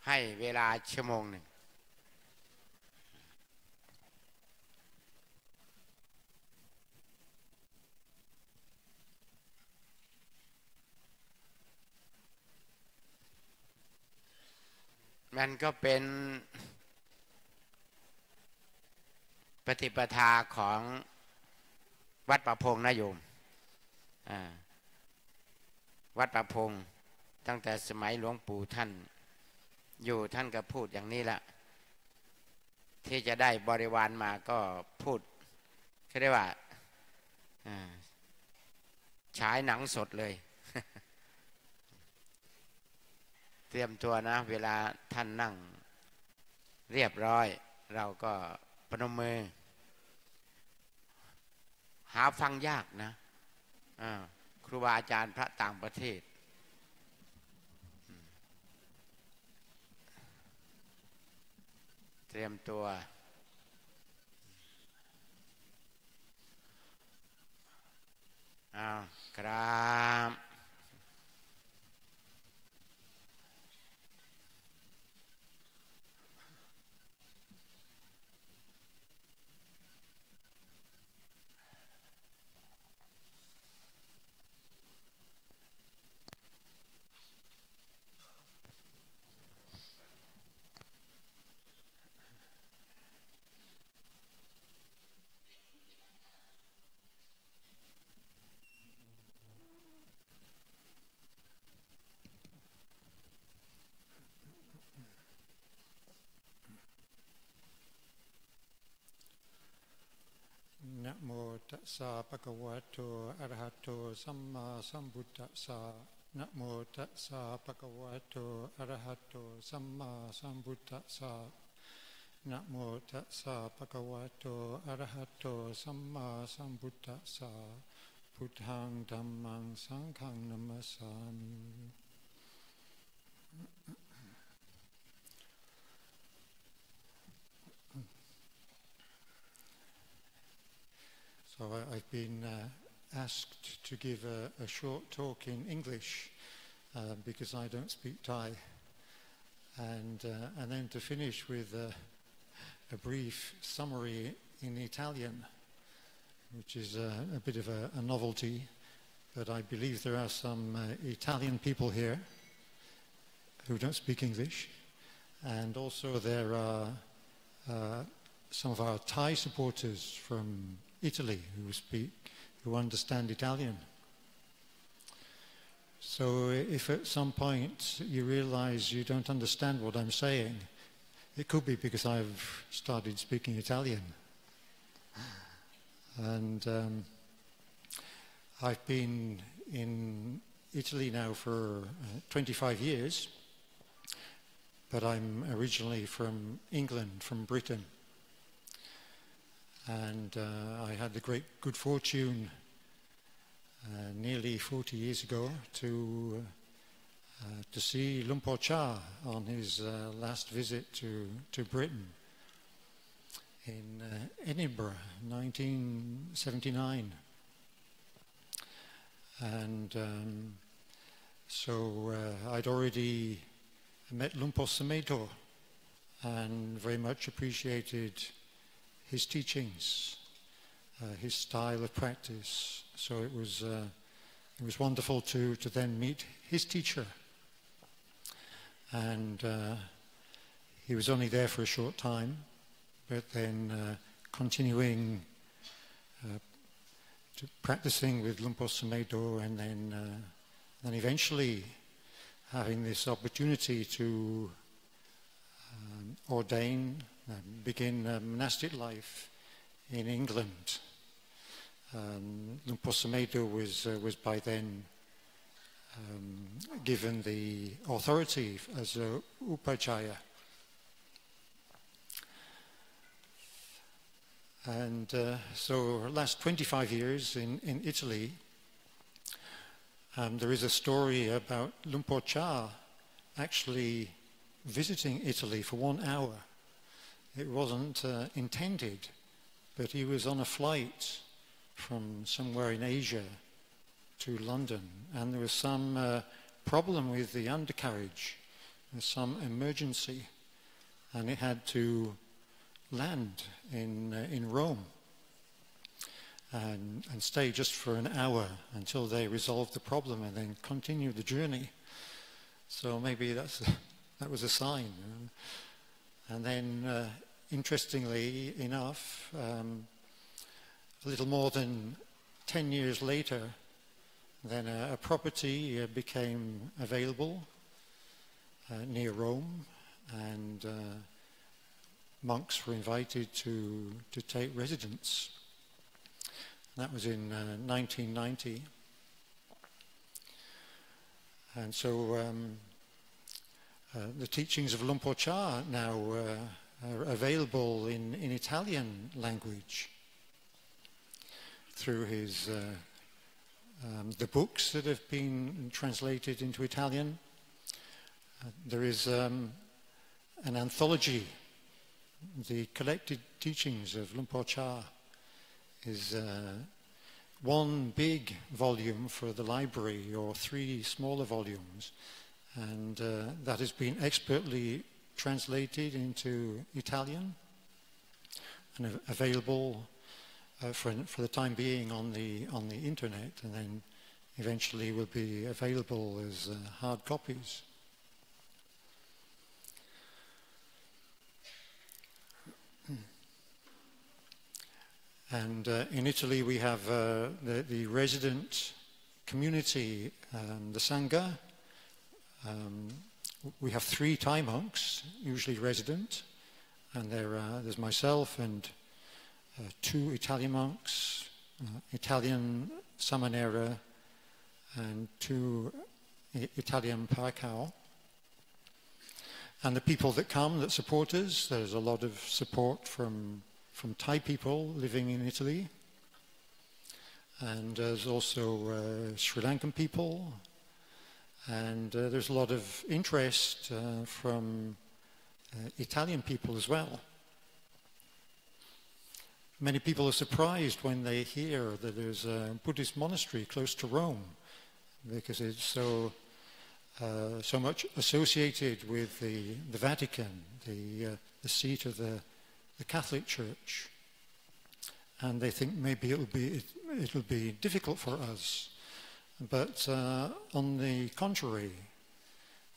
ให้เวลาชั่วโมงหนึ่งมันก็เป็นปฏิปทาของวัดประพงนะโยมวัดประพงตั้งแต่สมัยหลวงปู่ท่านอยู่ท่านก็พูดอย่างนี้แหละที่จะได้บริวารมาก็พูดเขาเรียกว่าฉายหนังสดเลย เตรียมตัวนะเวลาท่านนั่งเรียบร้อยเราก็พนมมือหาฟังยากนะครูบาอาจารย์พระต่างประเทศเตรียมตัวครับ นะโมตัสสะภะคะวะโตอะระหะโตสัมมาสัมพุทธัสสะนะโมตัสสะภะคะวะโตอะระหะโตสัมมาสัมพุทธัสสะนะโมตัสสะภะคะวะโตอะระหะโตสัมมาสัมพุทธัสสะพุทธังธัมมังสังฆังนะมัสสามิ So I've been asked to give a short talk in English because I don't speak Thai, and then to finish with a brief summary in Italian, which is a bit of a novelty, but I believe there are some Italian people here who don't speak English, and also there are some of our Thai supporters from Italy who understand Italian. So if at some point you realize you don't understand what I'm saying, it could be because I've started speaking Italian. And I've been in Italy now for 25 years, but I'm originally from England, from Britain. And I had the great good fortune nearly 40 years ago to see Luang Por Chah on his last visit to Britain in Edinburgh, 1979. And so I'd already met Luang Por Sumedho and very much appreciated his teachings, his style of practice. So it was wonderful to then meet his teacher. And he was only there for a short time, but then continuing to practicing with Luang Por Sumedho, and then eventually having this opportunity to ordain, begin monastic life in England. Luang Por Sumedho was by then given the authority as a upajjhaya. And so last 25 years in Italy, there is a story about Luang Por Chah actually visiting Italy for 1 hour. It wasn't intended, but he was on a flight from somewhere in Asia to London, and there was some problem with the undercarriage, some emergency, and it had to land in Rome and stay just for an hour until they resolved the problem and then continue the journey. So maybe that was a sign. And then, interestingly enough, a little more than 10 years later, then a property became available near Rome, and monks were invited to take residence. That was in 1990. And so the teachings of Luang Por Chah now are available in Italian language through his the books that have been translated into Italian. There is an anthology, the collected teachings of Luang Por Chah is one big volume for the library or 3 smaller volumes, and that has been expertly translated into Italian and available for the time being on the internet, and then eventually will be available as hard copies. And in Italy we have the resident community, the Sangha. We have 3 Thai monks, usually resident, and there's myself and 2 Italian monks, Italian Samanera, and 2 Italian Paikao. And the people that come, that support us, there's a lot of support from Thai people living in Italy. And there's also Sri Lankan people. And there's a lot of interest from Italian people as well. Many people are surprised when they hear that there's a Buddhist monastery close to Rome, because it's so much associated with the Vatican, the seat of the Catholic Church, and they think maybe it'll be difficult for us. But on the contrary,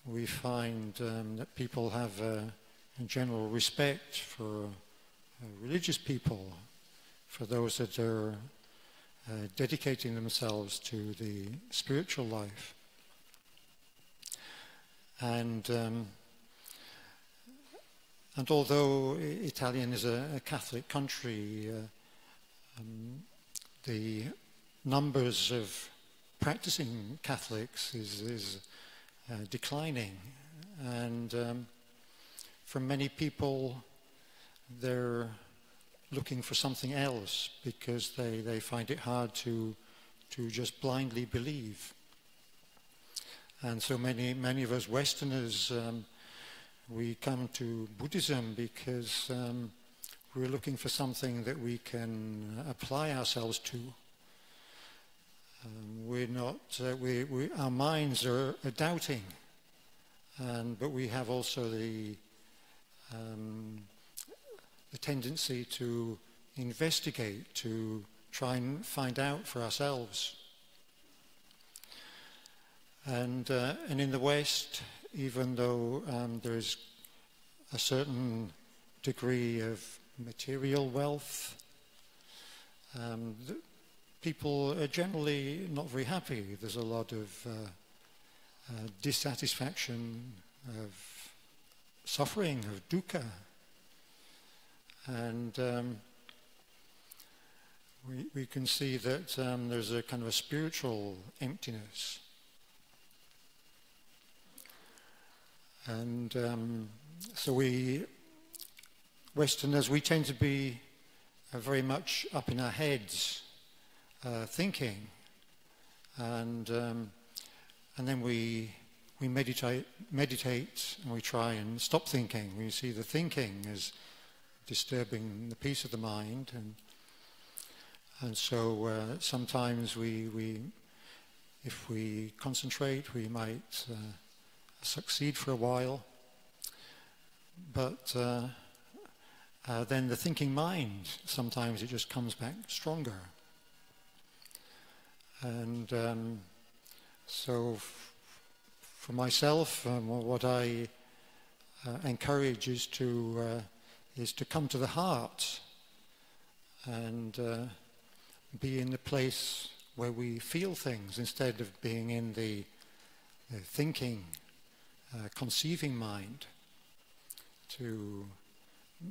we find that people have a general respect for religious people, for those that are dedicating themselves to the spiritual life. And although Italian is a Catholic country, the numbers of practicing Catholics is declining, and for many people they're looking for something else because they find it hard to just blindly believe. And so many of us Westerners, we come to Buddhism because we're looking for something that we can apply ourselves to. We're not. Our minds are doubting, but we have also the tendency to investigate, to try and find out for ourselves. And in the West, even though there is a certain degree of material wealth, people are generally not very happy. There's a lot of dissatisfaction, of suffering, of dukkha. And we can see that there's a kind of a spiritual emptiness. And so we Westerners, we tend to be very much up in our heads, thinking, and then we meditate, and we try and stop thinking. We see the thinking as disturbing the peace of the mind, and so sometimes if we concentrate, we might succeed for a while, but then the thinking mind, sometimes it just comes back stronger. And so for myself, what I encourage is to come to the heart and be in the place where we feel things instead of being in the thinking, conceiving mind, to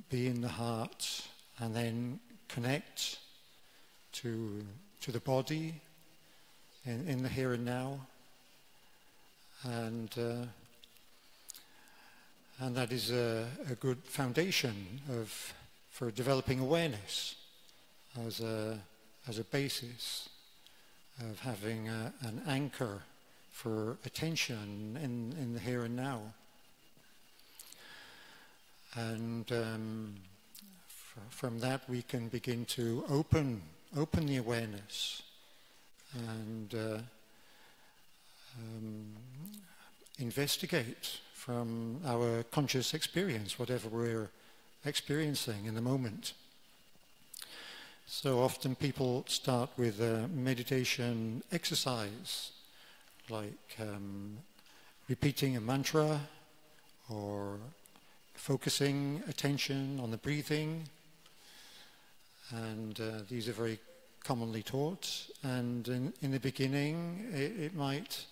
be in the heart and then connect to the body in the here and now, and that is a good foundation for developing awareness as a basis of having an anchor for attention in the here and now. And from that we can begin to open the awareness and investigate from our conscious experience whatever we're experiencing in the moment. So often people start with a meditation exercise, like repeating a mantra or focusing attention on the breathing, and these are very commonly taught, and in the beginning it might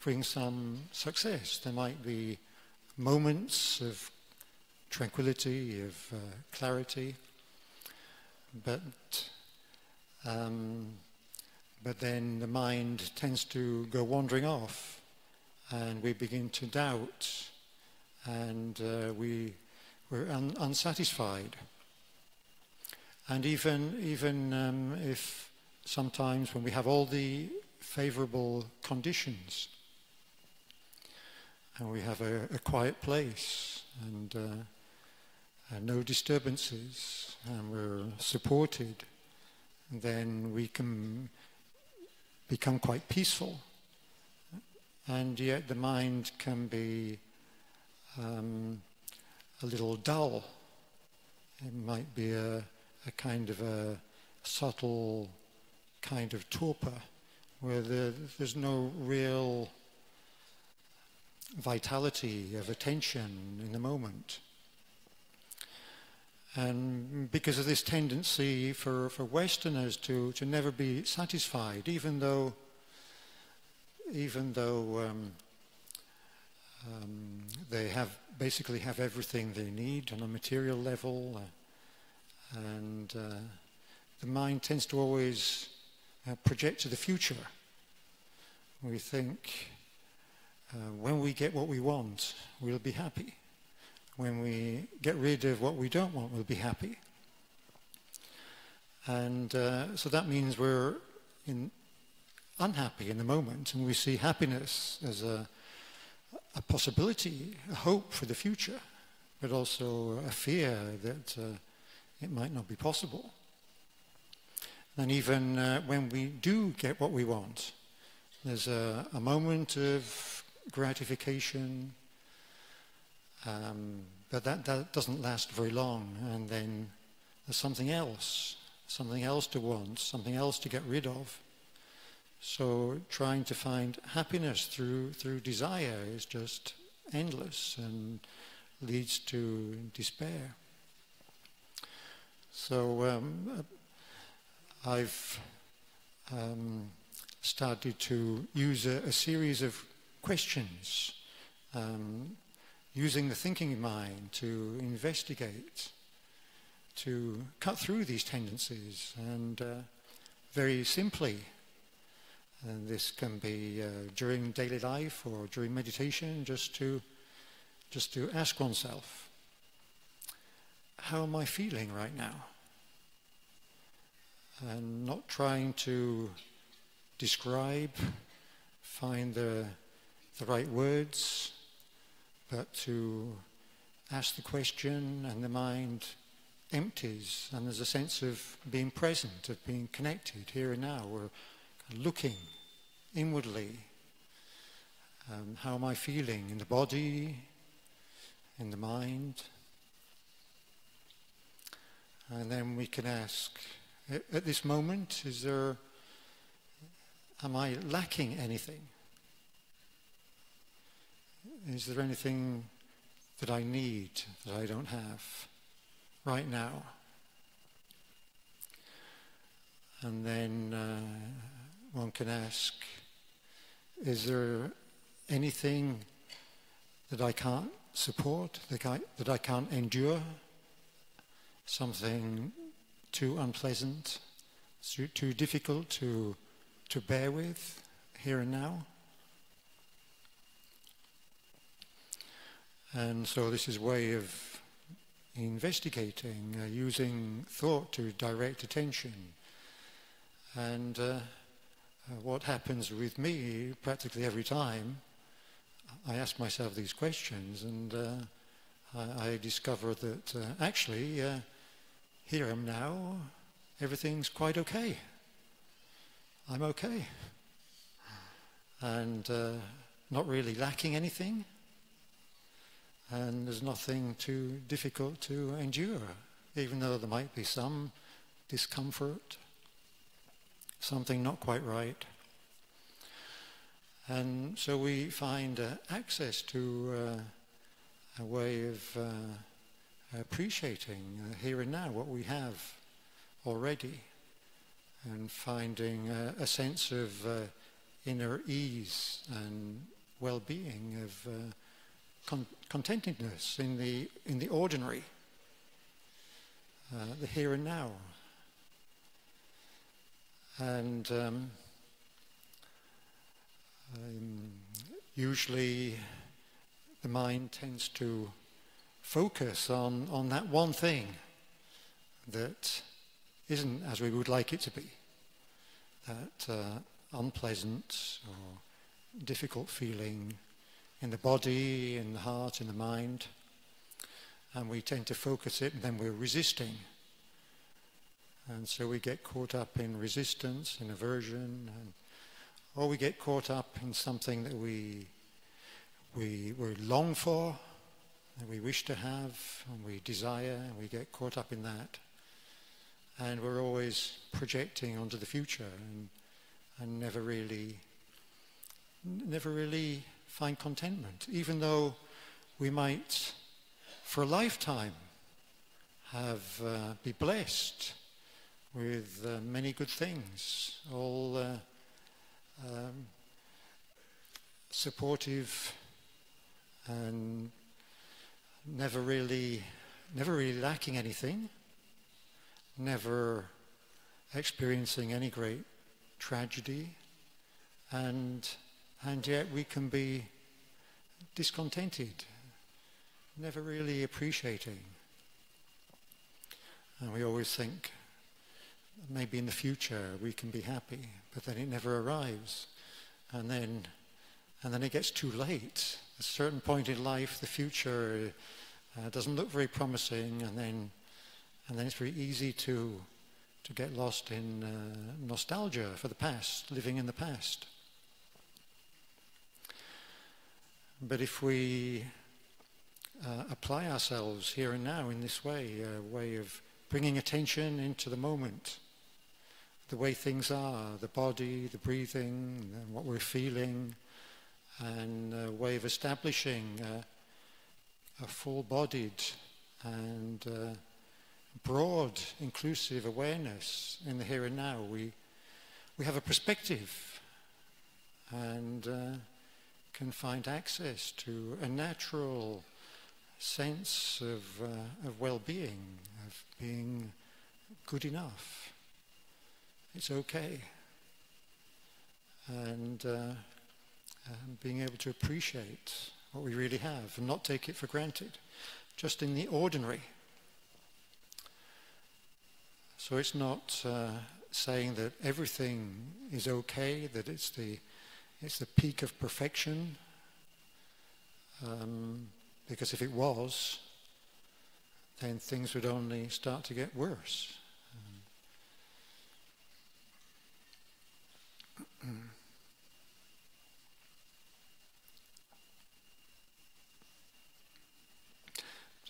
bring some success. There might be moments of tranquility, of clarity, but then the mind tends to go wandering off, and we begin to doubt, and we're unsatisfied. And even if sometimes when we have all the favorable conditions, and we have a quiet place and no disturbances, and we're supported, then we can become quite peaceful. And yet the mind can be a little dull. It might be a kind of a subtle kind of torpor, where there's no real vitality of attention in the moment. And because of this tendency for Westerners to never be satisfied, even though they basically have everything they need on a material level, and the mind tends to always project to the future. We think when we get what we want, we'll be happy. When we get rid of what we don't want, we'll be happy. And so that means we're unhappy in the moment, and we see happiness as a possibility, a hope for the future, but also a fear that it might not be possible. And even when we do get what we want, there's a moment of gratification, but that doesn't last very long, and then there's something else to want, something else to get rid of. So trying to find happiness through desire is just endless and leads to despair. So I've started to use a series of questions, using the thinking mind to investigate, to cut through these tendencies, and very simply, and this can be during daily life or during meditation, just to ask oneself, how am I feeling right now? And not trying to describe, find the right words, but to ask the question, and the mind empties, and there's a sense of being present, of being connected here and now. We're looking inwardly How am I feeling in the body, in the mind? And then we can ask, at this moment, am I lacking anything? Is there anything that I need that I don't have right now? And then one can ask, is there anything that I can't support, that I can't endure? Something too unpleasant, too difficult to bear with here and now? And so this is a way of investigating, using thought to direct attention. And what happens with me practically every time I ask myself these questions, and I discover that actually here I am now, everything's quite okay. I'm okay. And not really lacking anything. And there's nothing too difficult to endure, even though there might be some discomfort, something not quite right. And so we find access to a way of appreciating here and now what we have already, and finding a sense of inner ease and well-being, of contentedness in the ordinary, the here and now. And usually the mind tends to focus on that one thing that isn't as we would like it to be, that unpleasant or difficult feeling in the body, in the heart, in the mind, and we tend to focus it, and then we're resisting. And so we get caught up in resistance, in aversion, or we get caught up in something that we long for, that we wish to have, and we desire, and we get caught up in that. And we're always projecting onto the future, and never really find contentment, even though we might, for a lifetime, be blessed with many good things, all supportive and never really lacking anything, never experiencing any great tragedy, and yet we can be discontented, never really appreciating. And we always think maybe in the future we can be happy, but then it never arrives. And then it gets too late. At a certain point in life, the future doesn't look very promising, and then it's very easy to get lost in nostalgia for the past, living in the past. But if we apply ourselves here and now in this way, a way of bringing attention into the moment, the way things are, the body, the breathing, what we're feeling, and a way of establishing a full-bodied and broad, inclusive awareness in the here and now, we have a perspective and can find access to a natural sense of well-being, of being good enough. It's okay. And being able to appreciate what we really have and not take it for granted, just in the ordinary. So it's not saying that everything is okay, that it's the peak of perfection, because if it was, then things would only start to get worse.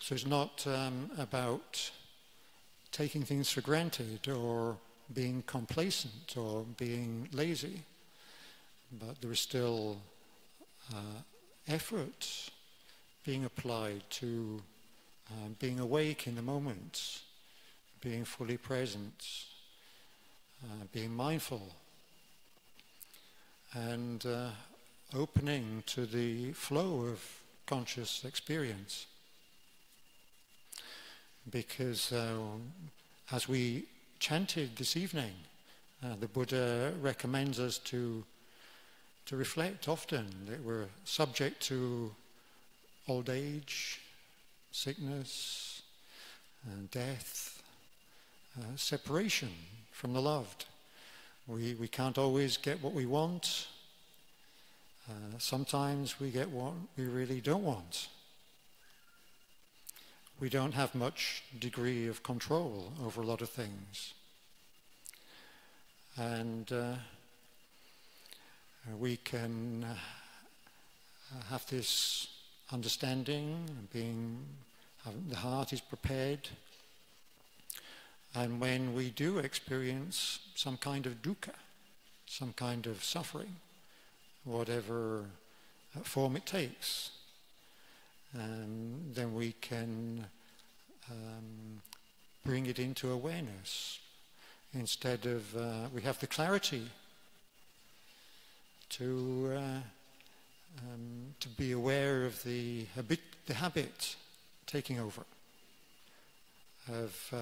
So it's not about taking things for granted or being complacent or being lazy, but there is still effort being applied to being awake in the moment, being fully present, being mindful, and opening to the flow of conscious experience. Because as we chanted this evening, the Buddha recommends us to reflect often that we're subject to old age, sickness, death, separation from the loved. We can't always get what we want. Sometimes we get what we really don't want. We don't have much degree of control over a lot of things. And we can have this understanding, the heart is prepared. And when we do experience some kind of dukkha, some kind of suffering, whatever form it takes, then we can bring it into awareness. Instead of, we have the clarity to be aware of the habit taking over, of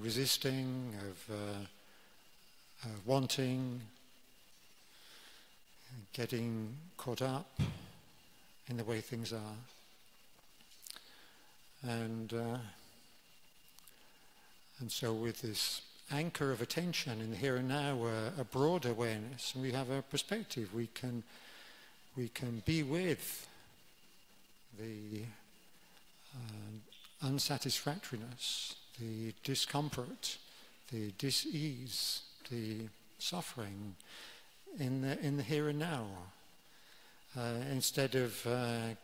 resisting, of wanting, getting caught up in the way things are. And so with this anchor of attention in the here and now, a broad awareness, we have a perspective. We can be with the unsatisfactoriness, the discomfort, the dis-ease, the suffering in the here and now. Instead of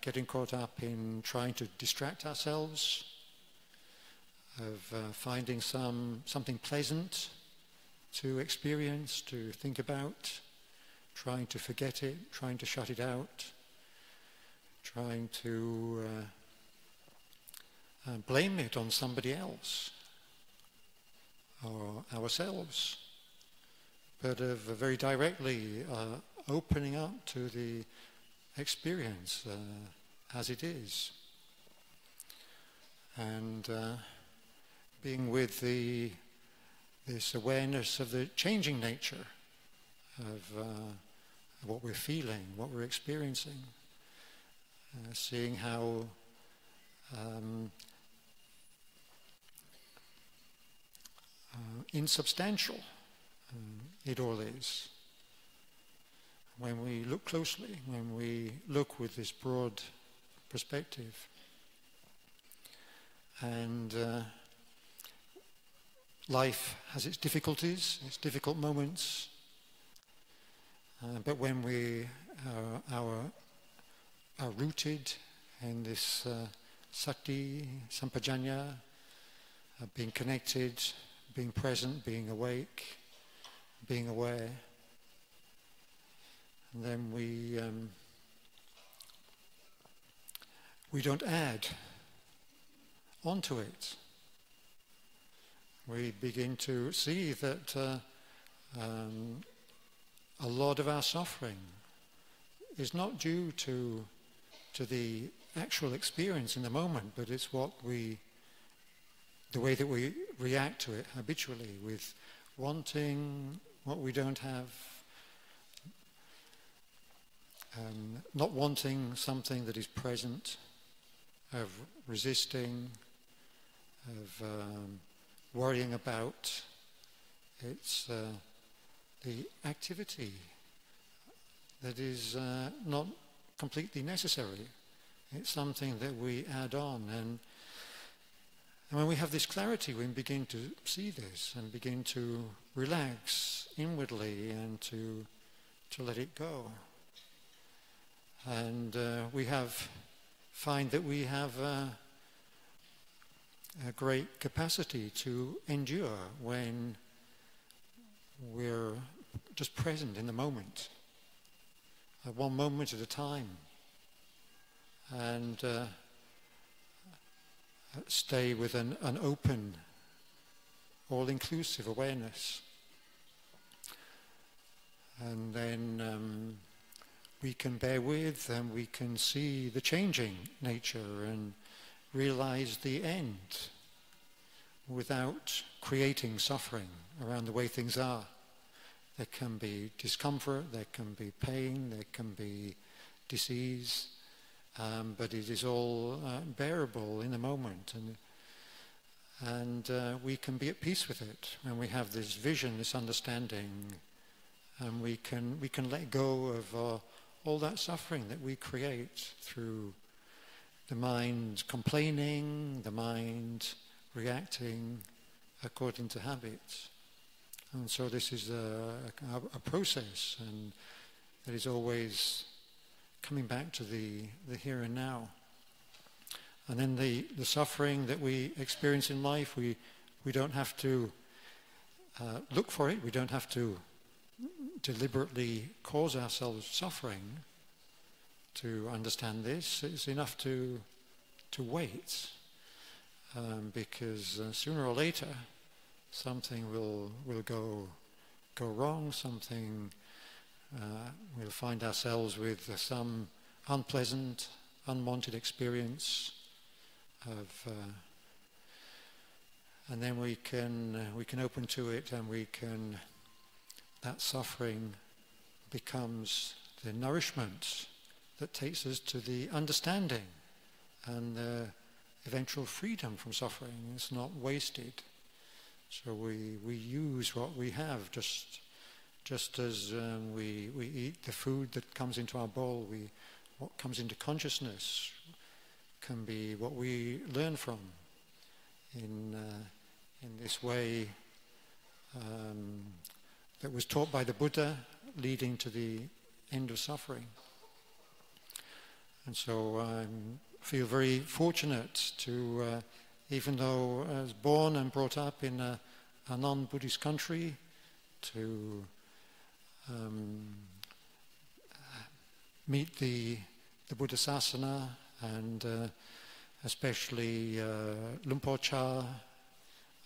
getting caught up in trying to distract ourselves, of finding something pleasant to experience, to think about, trying to forget it, trying to shut it out, trying to blame it on somebody else or ourselves, but of very directly opening up to the experience as it is, and being with this awareness of the changing nature of what we're feeling, what we're experiencing, seeing how insubstantial it all is. When we look closely, when we look with this broad perspective. And life has its difficulties, its difficult moments, but when we are rooted in this sati, sampajanya, being connected, being present, being awake, being aware, and then we don't add onto it. We begin to see that a lot of our suffering is not due to the actual experience in the moment, but it's the way that we react to it habitually, with wanting what we don't have, not wanting something that is present, of resisting, of worrying about. It's the activity that is not completely necessary. It's something that we add on, and when we have this clarity, we begin to see this and begin to relax inwardly and to let it go. And we find that we have a great capacity to endure when we're just present in the moment, one moment at a time, and stay with an open, all-inclusive awareness. And then we can bear with and we can see the changing nature and realize the end without creating suffering around the way things are. There can be discomfort, there can be pain, there can be disease, but it is all bearable in the moment, and we can be at peace with it when we have this vision, this understanding, and we can let go of all that suffering that we create through the mind complaining, the mind reacting according to habits. And so this is a process, and that is always coming back to the here and now. And then the suffering that we experience in life, we don't have to look for it, we don't have to deliberately cause ourselves suffering to understand this. It's enough to wait, because sooner or later something will go wrong, something we'll find ourselves with some unpleasant, unwanted experience of, and then we can open to it, and that suffering becomes the nourishment that takes us to the understanding and the eventual freedom from suffering. It's not wasted. So we use what we have, just as we eat the food that comes into our bowl. What comes into consciousness can be what we learn from. In this way that was taught by the Buddha, leading to the end of suffering. And so I feel very fortunate to, even though I was born and brought up in a non-Buddhist country, to meet the Buddha Sasana, and especially Lumpur Cha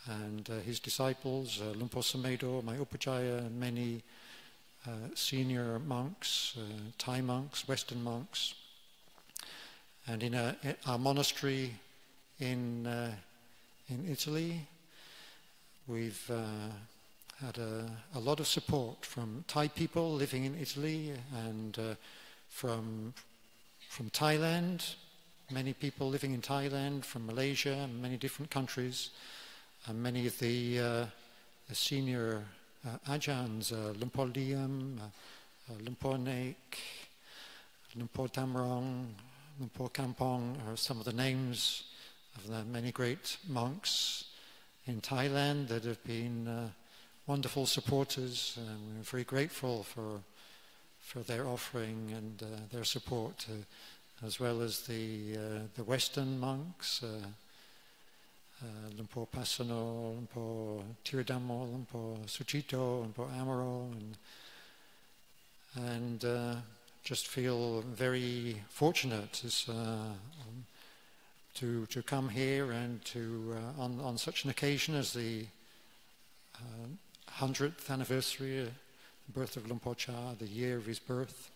and his disciples, Lumpur Samedo, my Upajjhaya, many senior monks, Thai monks, Western monks. And in our monastery in Italy, we've had a lot of support from Thai people living in Italy, and from Thailand, many people living in Thailand, from Malaysia, and many different countries, and many of the senior ajahns, Lumpur Liam, Lumpur Nek, Lumpur Damrong, Lumpur Kampong are some of the names of the many great monks in Thailand that have been wonderful supporters, and we're very grateful for their offering and their support, as well as the Western monks, Lumpur Pasano, Lumpur Tiradamo, Lumpur Suchito, Lumpur Amaro, and just feel very fortunate to come here and to on such an occasion as the 100th anniversary birth of Lumpur Cha, the year of his birth,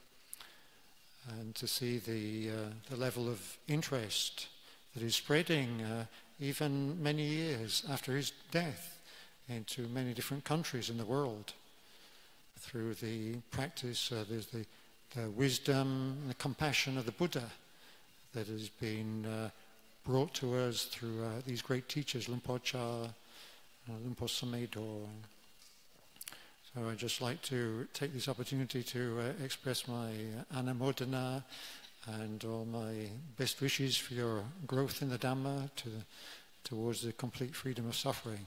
and to see the level of interest that is spreading even many years after his death into many different countries in the world through the practice, there's the wisdom and the compassion of the Buddha that has been brought to us through these great teachers, Lumpur Cha, Lumpur Samedo. So I'd just like to take this opportunity to express my anumodana and all my best wishes for your growth in the Dhamma towards the complete freedom of suffering.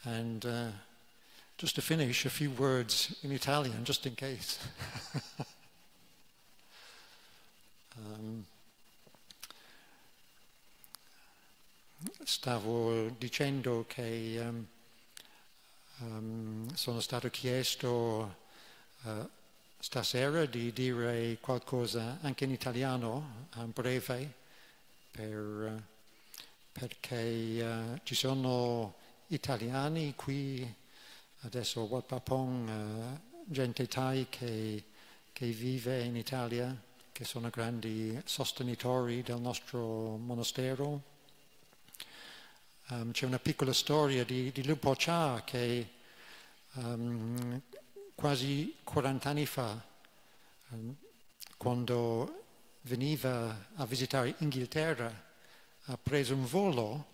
And just to finish, a few words in Italian, just in case. stavo dicendo che sono stato chiesto stasera di dire qualcosa anche in italiano, a breve, perché ci sono italiani qui, adesso Watpapong, gente Thai che vive in Italia, che sono grandi sostenitori del nostro monastero. C'è una piccola storia di Lupo Cha che quasi 40 anni fa, quando veniva a visitare Inghilterra, ha preso un volo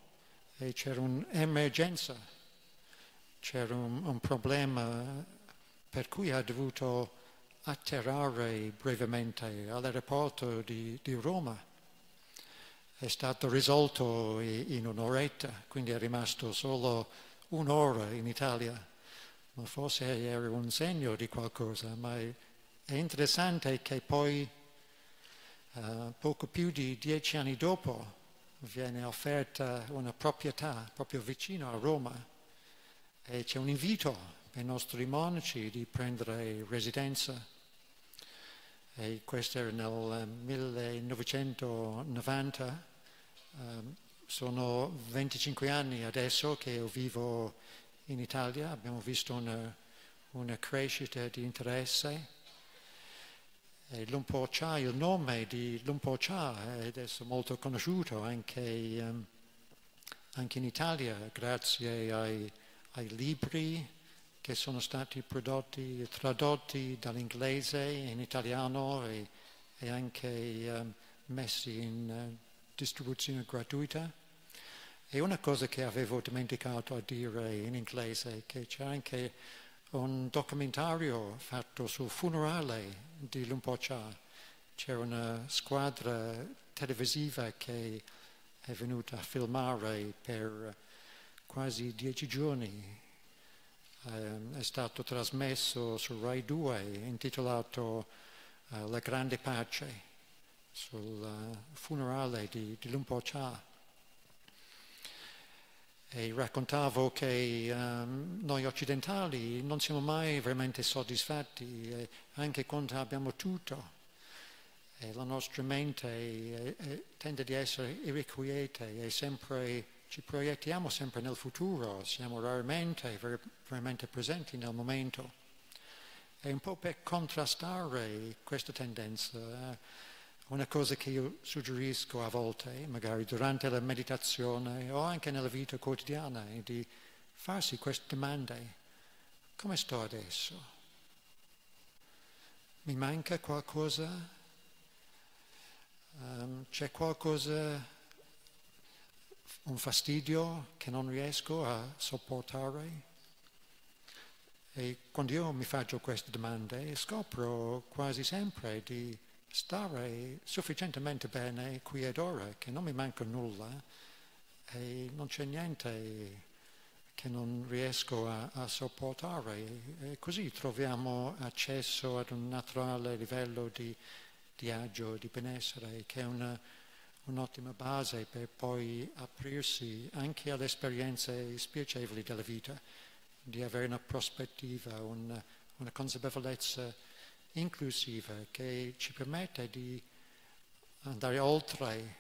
e c'era un'emergenza, c'era un problema per cui ha dovuto atterrare brevemente all'aeroporto di Roma. È stato risolto in un'oretta, quindi è rimasto solo un'ora in Italia. Ma forse era un segno di qualcosa, ma è interessante che poi poco più di 10 anni dopo viene offerta una proprietà proprio vicino a Roma e c'è un invito per i nostri monaci di prendere residenza. E questo era nel 1990, sono 25 anni adesso che io vivo in Italia, abbiamo visto una crescita di interesse. E Lumpur Cha, il nome di Lumpur Cha è adesso molto conosciuto anche in Italia, grazie ai libri che sono stati tradotti dall'inglese in italiano e anche messi in distribuzione gratuita. E una cosa che avevo dimenticato a dire in inglese, che c'è anche un documentario fatto sul funerale di Lumpur Cha. C'era una squadra televisiva che è venuta a filmare per quasi 10 giorni. È stato trasmesso su Rai 2, intitolato La grande pace, sul funerale di Lumpur Cha. E raccontavo che noi occidentali non siamo mai veramente soddisfatti, anche quando abbiamo tutto. E la nostra mente tende di essere irrequieta e ci proiettiamo sempre nel futuro, siamo raramente veramente presenti nel momento. E un po' per contrastare questa tendenza, una cosa che io suggerisco a volte, magari durante la meditazione o anche nella vita quotidiana, è di farsi queste domande. Come sto adesso? Mi manca qualcosa? C'è qualcosa, un fastidio che non riesco a sopportare? E quando io mi faccio queste domande scopro quasi sempre di stare sufficientemente bene qui ed ora, che non mi manca nulla e non c'è niente che non riesco a sopportare. E così troviamo accesso ad un naturale livello di agio, di benessere, che è un'ottima base per poi aprirsi anche alle esperienze spiacevoli della vita, di avere una prospettiva, una consapevolezza inclusiva che ci permette di andare oltre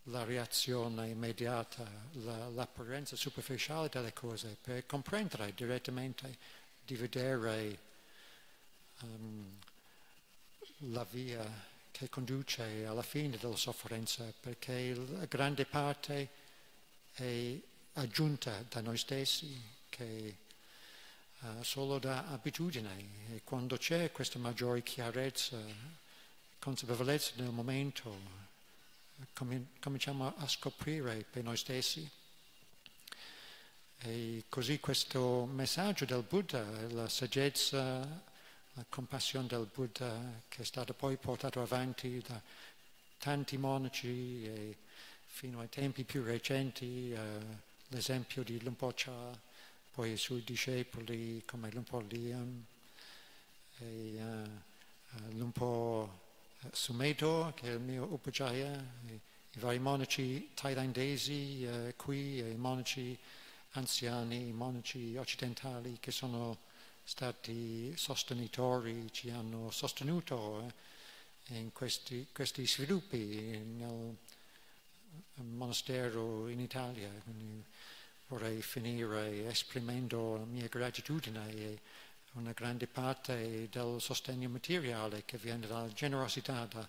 la reazione immediata, l'apparenza superficiale delle cose, per comprendere direttamente, di vedere la via che conduce alla fine della sofferenza, perché la grande parte è aggiunta da noi stessi, che solo da abitudine, e quando c'è questa maggiore chiarezza, consapevolezza nel momento, cominciamo a scoprire per noi stessi. E così questo messaggio del Buddha, la saggezza, la compassione del Buddha, che è stato poi portato avanti da tanti monaci e fino ai tempi più recenti, l'esempio di Lumpur Cha, poi i suoi discepoli come Lumpur Liam e Lumpur Sumedho, che è il mio Upajjhaya, i vari monaci thailandesi qui, i monaci anziani, i monaci occidentali che sono stati sostenitori, ci hanno sostenuto in questi sviluppi nel monastero in Italia. Quindi vorrei finire esprimendo la mia gratitudine e una grande parte del sostegno materiale che viene dalla generosità da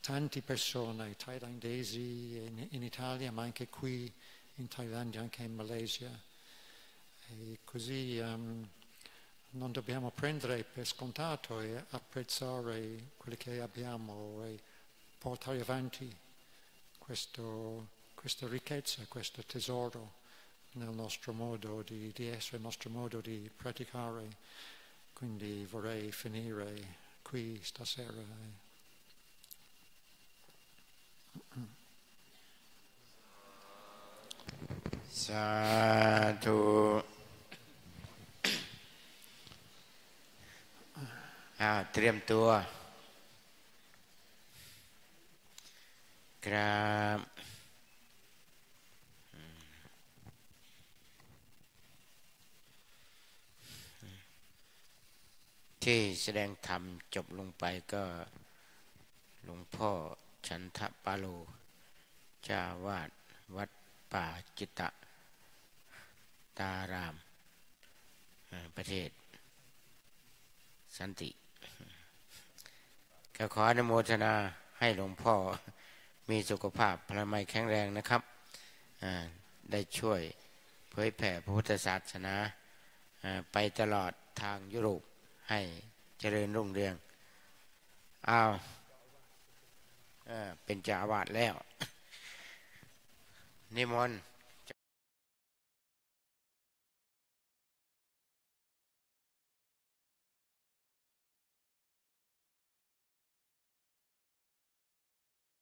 tante persone thailandesi in Italia, ma anche qui in Thailandia, anche in Malesia. E così non dobbiamo prendere per scontato e apprezzare quello che abbiamo e portare avanti questa ricchezza, questo tesoro nel nostro modo di essere, il nostro modo di praticare. Quindi vorrei finire qui stasera. Sadhu. เตรียมตัวครับที่แสดงธรรมจบลงไปก็หลวงพ่อฉันทปาโลเจ้าวาดวัดป่าจิตตตารามประเทศสันติก็ขออนุโมทนาให้หลวงพ่อมีสุขภาพพลามัยแข็งแรงนะครับได้ช่วยเผยแผ่พระพุทธศาสนาไปตลอดทางยุโรปให้เจริญรุ่งเรืองเป็นเจ้าอาวาสแล้วนิมนต์